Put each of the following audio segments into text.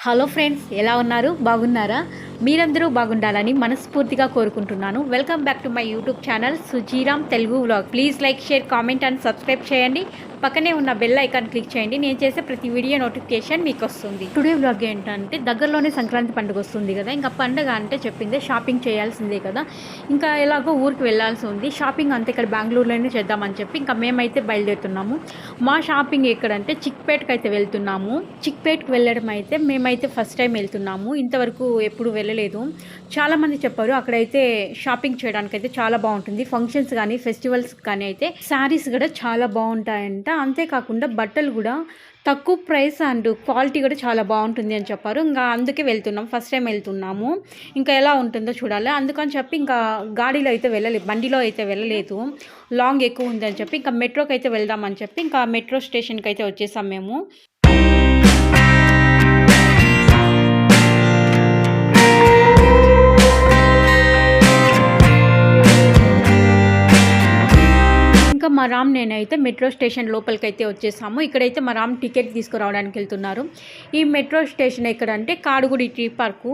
Hello friends, ఎలా ఉన్నారు? బాగున్నారా? మీరందరూ బాగుండాలని మనస్ఫూర్తిగా కోరుకుంటున్నాను. Welcome back to my YouTube channel Sujiram Telugu vlog. Please like, share, comment and subscribe చేయండి. పక్కనే ఉన్న బెల్ ఐకాన్ క్లిక్ చేయండి. నేను చేసే ప్రతి వీడియో నోటిఫికేషన్ మీకు వస్తుంది. టుడే వ్లాగ్ ఏంటంటే, దగ్గరలోనే సంక్రాంతి పండుగ వస్తుంది కదా. ఇంకా పండుగ అంటే చెప్పిందే షాపింగ్ చేయాల్సిందే కదా. ఇంకా ఎలాగో ఊరికి వెళ్ళాల్సి ఉంది. షాపింగ్ అంతే ఇక్కడ బెంగళూరులోనే చేద్దామని చెప్పి ఇంకా మేమైతే బయలుదేరుతున్నాము. మా షాపింగ్ ఎక్కడంటే చిక్పేట్కి అయితే వెళ్తున్నాము. చిక్పేట్కి వెళ్ళడం అయితే మేమైతే ఫస్ట్ టైం వెళ్తున్నాము. ఇంతవరకు ఎప్పుడు వెళ్ళలేదు. చాలామంది చెప్పారు అక్కడైతే షాపింగ్ చేయడానికి అయితే చాలా బాగుంటుంది. ఫంక్షన్స్ కానీ ఫెస్టివల్స్ కానీ అయితే శారీస్ కూడా చాలా బాగుంటాయంట. అంతేకాకుండా బట్టలు కూడా తక్కువ ప్రైస్ అండ్ క్వాలిటీ కూడా చాలా బాగుంటుంది అని చెప్పారు. ఇంకా అందుకే వెళ్తున్నాం, ఫస్ట్ టైం వెళ్తున్నాము. ఇంకా ఎలా ఉంటుందో చూడాలి. అందుకని చెప్పి ఇంకా గాడిలో అయితే వెళ్ళలేదు, బండిలో అయితే వెళ్ళలేదు. లాంగ్ ఎక్కువ ఉందని చెప్పి ఇంకా మెట్రోకి అయితే వెళ్దామని చెప్పి ఇంకా మెట్రో స్టేషన్కి అయితే వచ్చేసాం మేము. ఇంకా మా రామ్ నేనైతే మెట్రో స్టేషన్ లోపలికి అయితే వచ్చేసాము. ఇక్కడైతే మా రామ్ టికెట్ తీసుకురావడానికి వెళ్తున్నారు. ఈ మెట్రో స్టేషన్ ఎక్కడంటే కాడుగుడి టీ పార్కు.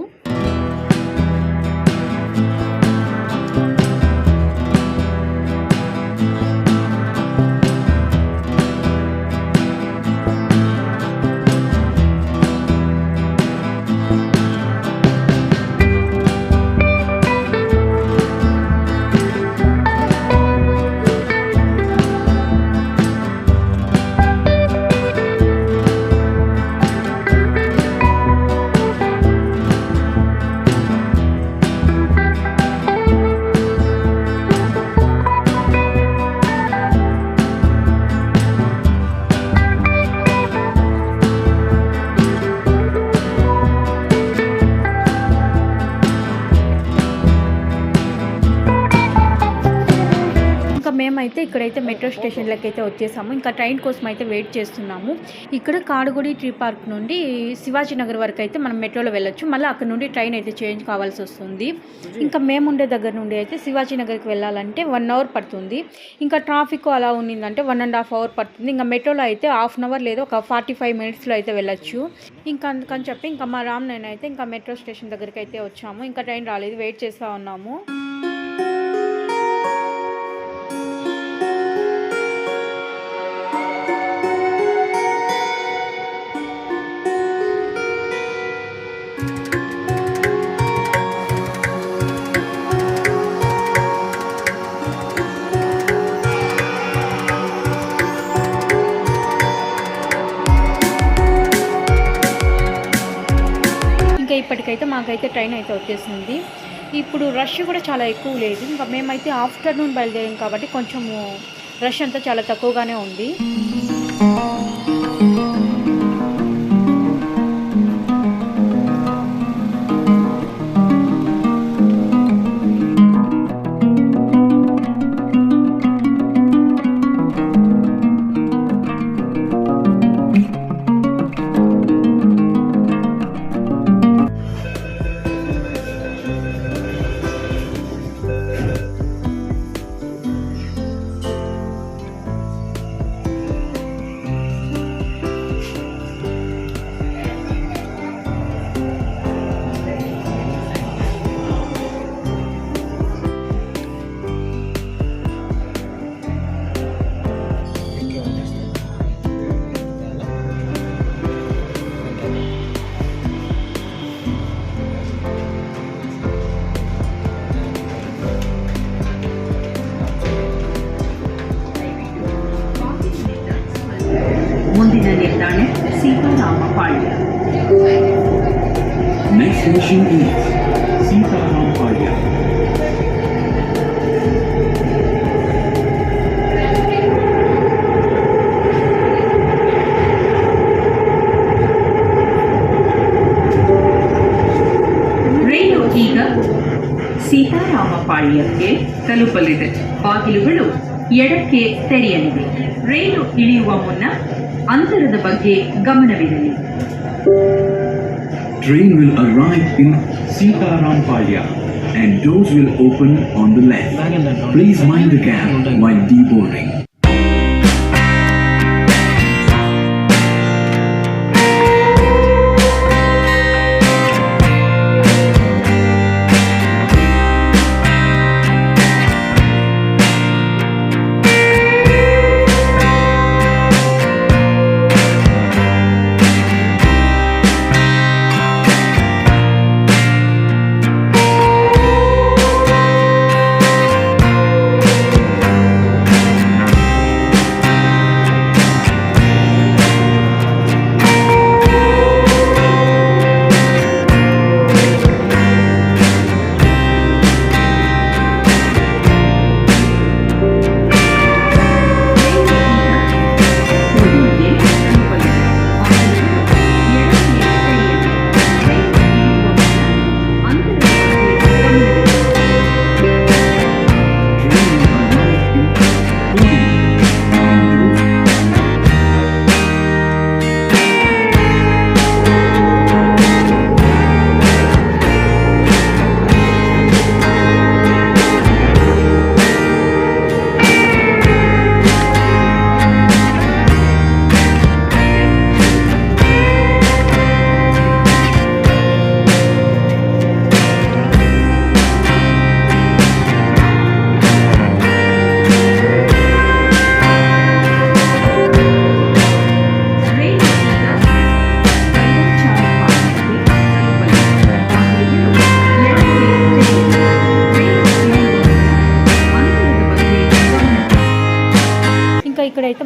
మేమైతే ఇక్కడైతే మెట్రో స్టేషన్లకి అయితే వచ్చేసాము. ఇంకా ట్రైన్ కోసం అయితే వెయిట్ చేస్తున్నాము. ఇక్కడ కాడుగుడి ట్రీ పార్క్ నుండి శివాజీనగర్ వరకు అయితే మనం మెట్రోలో వెళ్ళొచ్చు. మళ్ళీ అక్కడ నుండి ట్రైన్ అయితే చేంజ్ కావాల్సి వస్తుంది. ఇంకా మేము ఉండే దగ్గర నుండి అయితే శివాజీనగర్కి వెళ్ళాలంటే 1 అవర్ పడుతుంది. ఇంకా ట్రాఫిక్ అలా ఉన్నిందంటే 1.5 అవర్ పడుతుంది. ఇంకా మెట్రోలో అయితే 1/2 అవర్ లేదా ఒక 45 మినిట్స్లో అయితే వెళ్ళొచ్చు. ఇంకా అందుకని చెప్పి ఇంకా మా రామ్ నేనైతే ఇంకా మెట్రో స్టేషన్ దగ్గరికి అయితే వచ్చాము. ఇంకా ట్రైన్ రాలేదు, వెయిట్ చేస్తూ ఉన్నాము. ఇప్పటికైతే మాకైతే ట్రైన్ అయితే వచ్చేసింది. ఇప్పుడు రష్ కూడా చాలా ఎక్కువ లేదు. ఇంకా మేమైతే ఆఫ్టర్నూన్ బయలుదేరాం కాబట్టి కొంచెము రష్ అంతా చాలా తక్కువగానే ఉంది. ಮುಂದಿನ ನಿಲ್ದಾಣ ಸೀತಾರಾಮಪಾಳ್ಯ. Next station is ಸೀತಾರಾಮಪಾಳ್ಯ. ರೈಲು ಈಗ ಸೀತಾರಾಮಪಾಳ್ಯಕ್ಕೆ ತಲುಪಲಿದೆ. ಬಾಗಿಲುಗಳು ಎಡಕ್ಕೆ ತೆರೆಯಲಿವೆ. ರೈಲು ಇಳಿಯುವ ಮುನ್ನ ಅಂತರದ ಬಗ್ಗೆ ಗಮನವಿರಲಿ. Train will arrive in Sitarampalya and doors will open on the left. Please mind the gap while deboarding.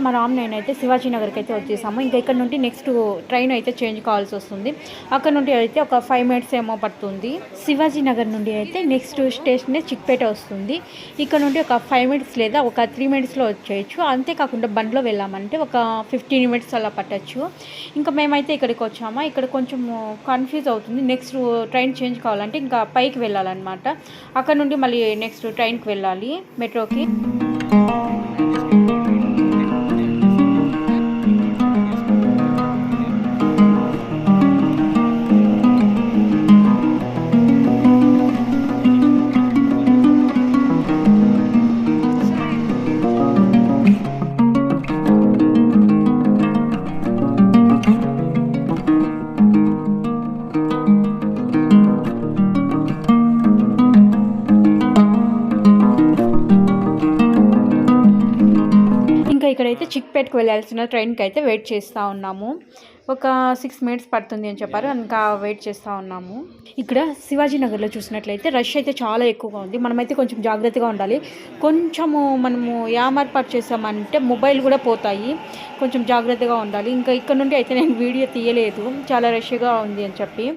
మా రామ్ నేనైతే శివాజీ నగర్కి అయితే వచ్చేసాము. ఇంకా ఇక్కడ నుండి నెక్స్ట్ ట్రైన్ అయితే చేంజ్ కావాల్సి వస్తుంది. అక్కడ నుండి అయితే ఒక 5 మినిట్స్ ఏమో పడుతుంది. శివాజీ నగర్ నుండి అయితే నెక్స్ట్ స్టేషన్ చిక్పేట వస్తుంది. ఇక్కడ నుండి ఒక 5 మినిట్స్ లేదా ఒక 3 మినిట్స్లో వచ్చేయచ్చు. అంతేకాకుండా బండ్లో వెళ్ళామంటే ఒక 15 మినిట్స్ అలా పట్టచ్చు. ఇంకా మేమైతే ఇక్కడికి వచ్చామా, ఇక్కడ కొంచెం కన్ఫ్యూజ్ అవుతుంది. నెక్స్ట్ ట్రైన్ చేంజ్ కావాలంటే ఇంకా పైకి వెళ్ళాలన్నమాట. అక్కడ నుండి మళ్ళీ నెక్స్ట్ ట్రైన్కి వెళ్ళాలి మెట్రోకి. ఇక్కడైతే చిక్పేట్కి వెళ్ళాల్సిన ట్రైన్కి అయితే వెయిట్ చేస్తూ ఉన్నాము. ఒక 6 మినిట్స్ పడుతుంది అని చెప్పారు. ఇంకా వెయిట్ చేస్తూ ఉన్నాము. ఇక్కడ శివాజీ నగర్లో చూసినట్లయితే రష్ అయితే చాలా ఎక్కువగా ఉంది. మనమైతే కొంచెం జాగ్రత్తగా ఉండాలి. కొంచెము మనము యామర్పాటు చేసామంటే మొబైల్ కూడా పోతాయి. కొంచెం జాగ్రత్తగా ఉండాలి. ఇంకా ఇక్కడ నుండి అయితే నేను వీడియో తీయలేదు, చాలా రష్గా ఉంది అని చెప్పి.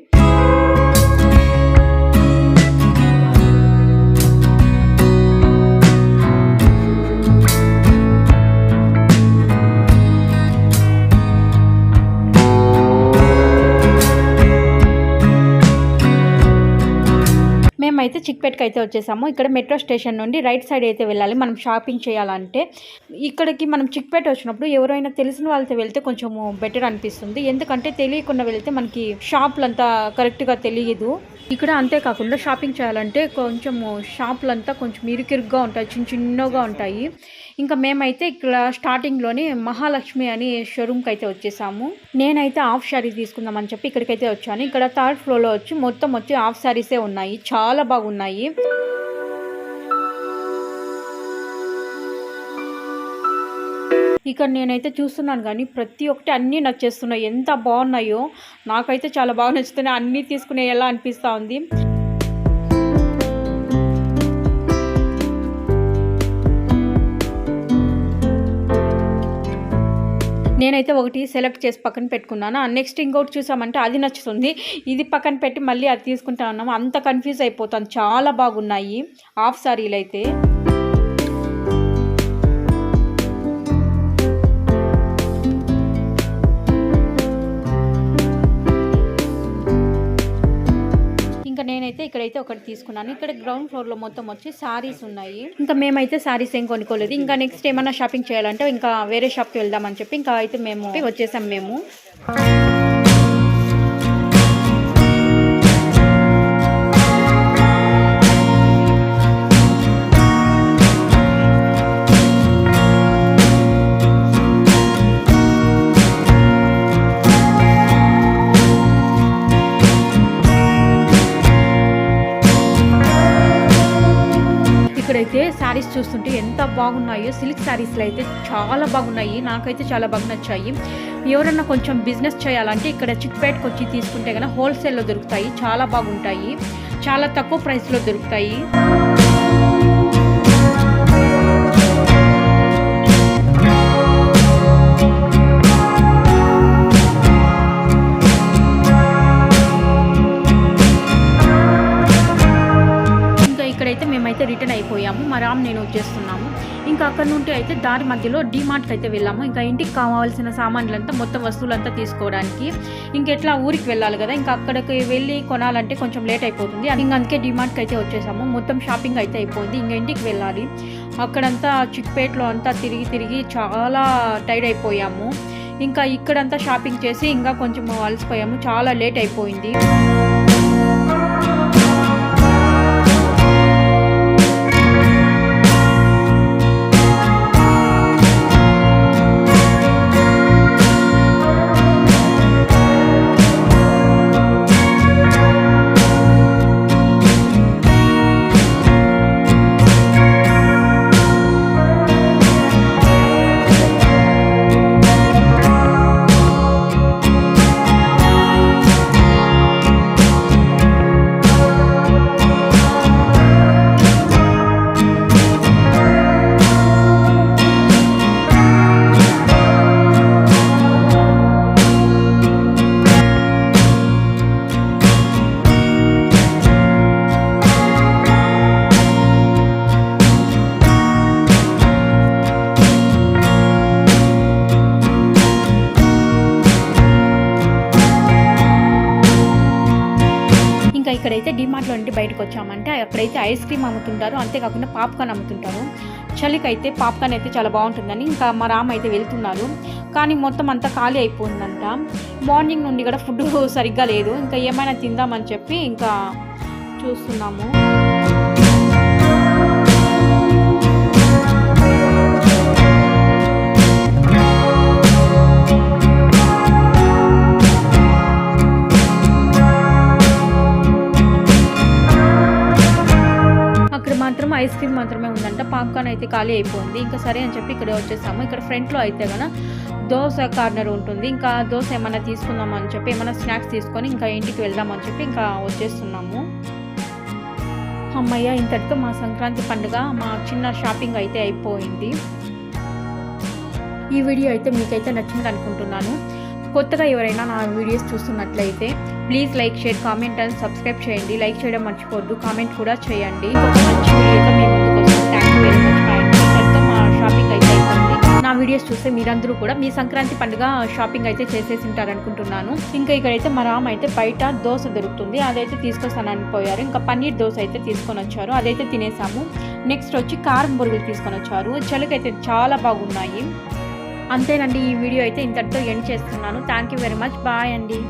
మేమైతే చిక్పేట్కి అయితే వచ్చేసాము. ఇక్కడ మెట్రో స్టేషన్ నుండి రైట్ సైడ్ అయితే వెళ్ళాలి మనం షాపింగ్ చేయాలంటే. ఇక్కడికి మనం చిక్పేట వచ్చినప్పుడు ఎవరైనా తెలిసిన వాళ్ళతో వెళ్తే కొంచెం బెటర్ అనిపిస్తుంది. ఎందుకంటే తెలియకుండా వెళ్తే మనకి షాపులంతా కరెక్ట్గా తెలియదు. ఇక్కడ అంతేకాకుండా షాపింగ్ చేయాలంటే కొంచెము షాపులంతా కొంచెం ఇరుకిరుగ్గా ఉంటాయి, చిన్నగా ఉంటాయి. ఇంకా మేమైతే ఇక్కడ స్టార్టింగ్లోనే మహాలక్ష్మి అని షోరూమ్కి అయితే వచ్చేసాము. నేనైతే హాఫ్ శారీ తీసుకుందామని చెప్పి ఇక్కడికైతే వచ్చాను. ఇక్కడ 3rd ఫ్లోర్లో మొత్తం హాఫ్ శారీసే ఉన్నాయి, చాలా బాగున్నాయి. ఇక్కడ నేనైతే చూస్తున్నాను కానీ ప్రతి ఒక్కటి అన్నీ నచ్చేస్తున్నాయి. ఎంత బాగున్నాయో, నాకైతే చాలా బాగా నచ్చుతున్నాయి. అన్నీ తీసుకునే ఎలా అనిపిస్తూ ఉంది. నేనైతే ఒకటి సెలెక్ట్ చేసి పక్కన పెట్టుకున్నాను. నెక్స్ట్ ఇంకోటి చూసామంటే అది నచ్చుతుంది, ఇది పక్కన పెట్టి మళ్ళీ అది తీసుకుంటా ఉన్నాము. అంత కన్ఫ్యూజ్ అయిపోతాను. చాలా బాగున్నాయి హాఫ్ సారీలు అయితే. నేనైతే ఇక్కడైతే ఒకటి తీసుకున్నాను. ఇక్కడ గ్రౌండ్ ఫ్లోర్లో మొత్తం సారీస్ ఉన్నాయి. ఇంకా మేమైతే సారీస్ ఏం కొనుక్కోలేదు. ఇంకా నెక్స్ట్ ఏమైనా షాపింగ్ చేయాలంటే ఇంకా వేరే షాప్కి వెళ్దామని చెప్పి ఇంకా అయితే మేము వచ్చేసాం. మేము ఇక్కడైతే శారీస్ చూస్తుంటే ఎంత బాగున్నాయో. సిల్క్ శారీస్లో అయితే చాలా బాగున్నాయి, నాకైతే చాలా బాగా నచ్చాయి. ఎవరన్నా కొంచెం బిజినెస్ చేయాలంటే ఇక్కడ చిక్పేట్కి వచ్చి తీసుకుంటే కనుక హోల్సేల్లో దొరుకుతాయి, చాలా బాగుంటాయి, చాలా తక్కువ ప్రైస్లో దొరుకుతాయి. మేమైతే రిటర్న్ అయిపోయాము. మా రామ్ నేను వచ్చేస్తున్నాము. ఇంకా అక్కడ నుండి అయితే దారి మధ్యలో డీమార్ట్కి అయితే వెళ్ళాము. ఇంకా ఇంటికి కావాల్సిన సామాన్లంతా మొత్తం వస్తువులంతా తీసుకోవడానికి. ఇంకెట్లా ఊరికి వెళ్ళాలి కదా, ఇంకా అక్కడికి వెళ్ళి కొనాలంటే కొంచెం లేట్ అయిపోతుంది. ఇంకా అందుకే డీమార్ట్కి అయితే వచ్చేసాము. మొత్తం షాపింగ్ అయితే అయిపోయింది. ఇంకా ఇంటికి వెళ్ళాలి. అక్కడంతా చిక్పేట్లో అంతా తిరిగి చాలా టైర్డ్ అయిపోయాము. ఇంకా ఇక్కడంతా షాపింగ్ చేసి ఇంకా కొంచెం అలసిపోయాము, చాలా లేట్ అయిపోయింది. ఇంకా ఇక్కడైతే డిమార్ట్లో నుండి బయటకు వచ్చామంటే అక్కడైతే ఐస్ క్రీమ్ అమ్ముతుంటారు, అంతేకాకుండా పాప్కార్న్ అమ్ముతుంటారు. చలికైతే పాప్కార్న్ అయితే చాలా బాగుంటుందని ఇంకా మా రామ్ అయితే వెళ్తున్నారు. కానీ మొత్తం అంతా ఖాళీ అయిపోయిందంట. మార్నింగ్ నుండి కూడా ఫుడ్ సరిగ్గా లేదు. ఇంకా ఏమైనా తిందామని చెప్పి ఇంకా చూస్తున్నాము. మాత్రం ఐస్ క్రీమ్ మాత్రమే ఉందంట, పాప్కార్న్ అయితే ఖాళీ అయిపోయింది. ఇంకా సరే అని చెప్పి ఇక్కడ వచ్చేసాము. ఇక్కడ ఫ్రంట్లో అయితే కనుక దోశ కార్నర్ ఉంటుంది. ఇంకా దోశ ఏమైనా తీసుకుందాం అని చెప్పి ఏమైనా స్నాక్స్ తీసుకొని ఇంకా ఇంటికి వెళ్దామని చెప్పి ఇంకా వచ్చేస్తున్నాము. అమ్మయ్య, ఇంతటితో మా సంక్రాంతి పండుగ మా చిన్న షాపింగ్ అయితే అయిపోయింది. ఈ వీడియో అయితే మీకైతే నచ్చింది అనుకుంటున్నాను. కొత్తగా ఎవరైనా నా వీడియోస్ చూస్తున్నట్లయితే please like, share, comment and subscribe చేయండి. లైక్ చేయడం మర్చిపోవద్దు, కామెంట్ కూడా చేయండి. ఇంకొక మంచి వీడియోతో మీ ముందుకు వస్తాను. Thank you very much. ఇంతటితో మా షాపింగ్ అయితే అయిపోయింది. నా వీడియోస్ చూస్తే మీరందరూ కూడా మీ సంక్రాంతి పండుగ షాపింగ్ అయితే చేసేసి ఉంటారనుకుంటున్నాను. ఇంకా ఇక్కడైతే మా రామ్ అయితే బయట దోశ దొరుకుతుంది, అదైతే తీసుకొస్తానని పోయారు. ఇంకా పన్నీర్ దోశ అయితే తీసుకొని వచ్చారు, అదైతే తినేసాము. నెక్స్ట్ వచ్చి కారం బొరుగులు తీసుకొని వచ్చారు. చలికైతే చాలా బాగున్నాయి. అంతేనండి, ఈ వీడియో అయితే ఇంతటితో ఎండ్ చేస్తున్నాను. Thank you very much. Bye అండి.